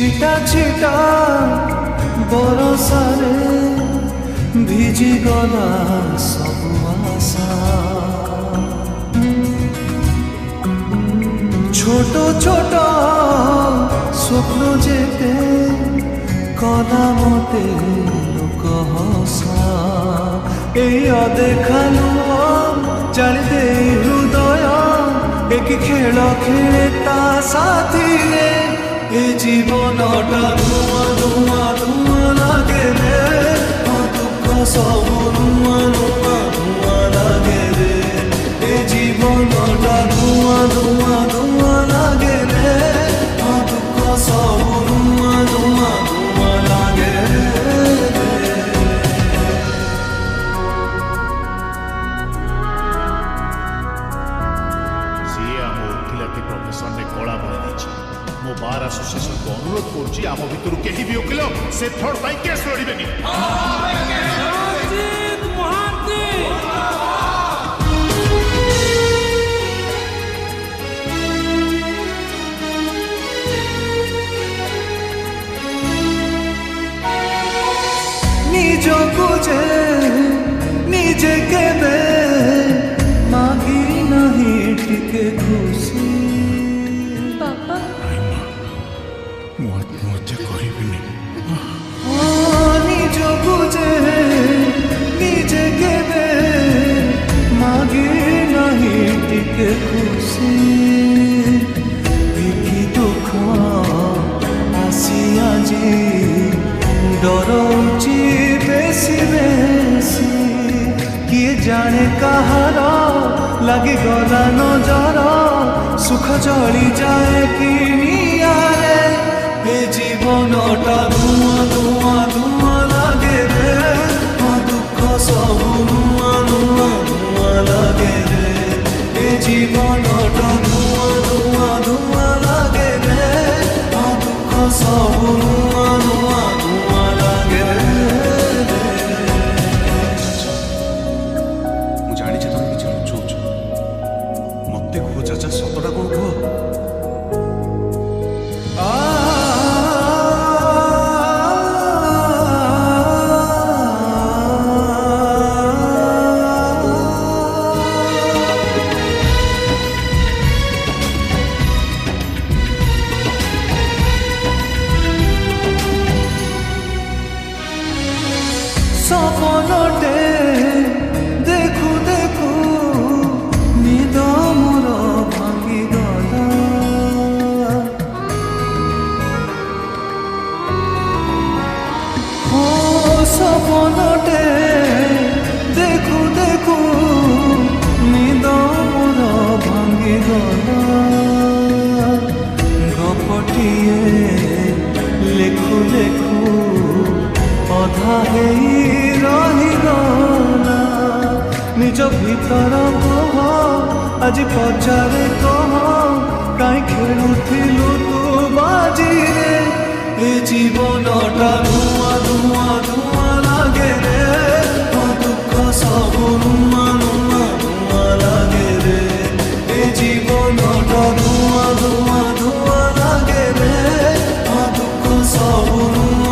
छिटा छिटा बरसारे ভিজি গলা সবু আশা ছোট ছোট স্বপ্ন যেতে কলা মতে লোক হসা এই অদেখালু জানিদে হৃদয় একই খেল খেলে তা সাথীরে এই জীবনটা ধোঁয়া ধোঁয়া ধোঁয়া লাগে রে ସବୁ ନୂଆ ନୂଆ ଧୂଆଁ ଲାଗେ ରେ ଏ ଜୀବନଟା ଧୂଆଁ ଧୂଆଁ ଧୂଆଁ ଲାଗେ ରେ ଦୁଃଖ ସବୁ ନୂଆ ନୂଆ ଧୂଆଁ ଲାଗେ ରେ। ସିଏ ଆମ ଓକିଲାତି ପ୍ରଫେସନରେ କଳା ଭଳି ଦେଇଛି। ମୋ ବାର୍ ଆସୋସିଏସନକୁ ଅନୁରୋଧ କରୁଛି ଆମ ଭିତରୁ କେହି ବି ଓକିଲ ସେ ଫ୍ରଡ୍ ପାଇଁ କେସ୍ ଲଢ଼ିବେନି। ନିଜକୁ ଯେ ନିଜେ କେବେ ମାଗି ନାହିଁ ଟିକେ ଖୁସି ବାପା ମୁଁ ଆତ୍ମହତ୍ୟା କରିବିନି। ନିଜକୁ ଯେ ନିଜେ କେବେ ମାଗି ନାହିଁ ଟିକେ ଖୁସି କି ଦୁଃଖ ଆସି ଆଜି ଡରଉଛି ବେଶୀ ବେଶୀ କିଏ ଜାଣେ କାହାର ଲାଗିଗଲା ନଜର ସୁଖ ଜଳିଯାଏ କି ନିଆଁରେ ଏ ଜୀବନଟା ଧୂଆଁ ଧୂଆଁ ଧୂଆଁ ଲାଗେ ରେ ଦୁଃଖ ସବୁ ନୂଆ ନୂଆ ଧୂଆଁ ଲାଗେ ରେ ଏ ଜୀବନଟା ଧୂଆଁ ଧୂଆଁ ଧୂଆଁ ଲାଗେ ରେ ଦୁଃଖ ସବୁ ନୂଆ ନୂଆ ଧୂଆଁ ଲାଗେ ରେ। ମୁଁ ଜାଣିଛି ତମେ କିଛି ଲୁଚଉଛ, ମତେ କୁହ ଚାଚା, ସତଟା କଣ କୁହ। সপনটে দেখু দেখু নিদ মোর ভাঙিগলা ও সপনটে দেখু দেখু নিদ মোর ভাঙিগলা গপটিয়ে লেখু লেখু অধা হেই ରହିଗଲା ନିଜ ଭିତର କହ ଆଜି ପଚାରେ କହ କାହିଁ ଖେଳୁଥିଲୁ ତୁ ବାଜିରେ ଏ ଜୀବନଟା ଧୂଆଁ ଧୂଆଁ ଧୂଆଁ ଲାଗେ ରେ ଦୁଃଖ ସବୁ ନୂଆ ନୂଆ ଧୂଆଁ ଲାଗେ ରେ ଏ ଜୀବନଟା ଧୂଆଁ ଧୂଆଁ ଧୂଆଁ ଲାଗେ ରେ ଦୁଃଖ ସବୁ ନୂଆ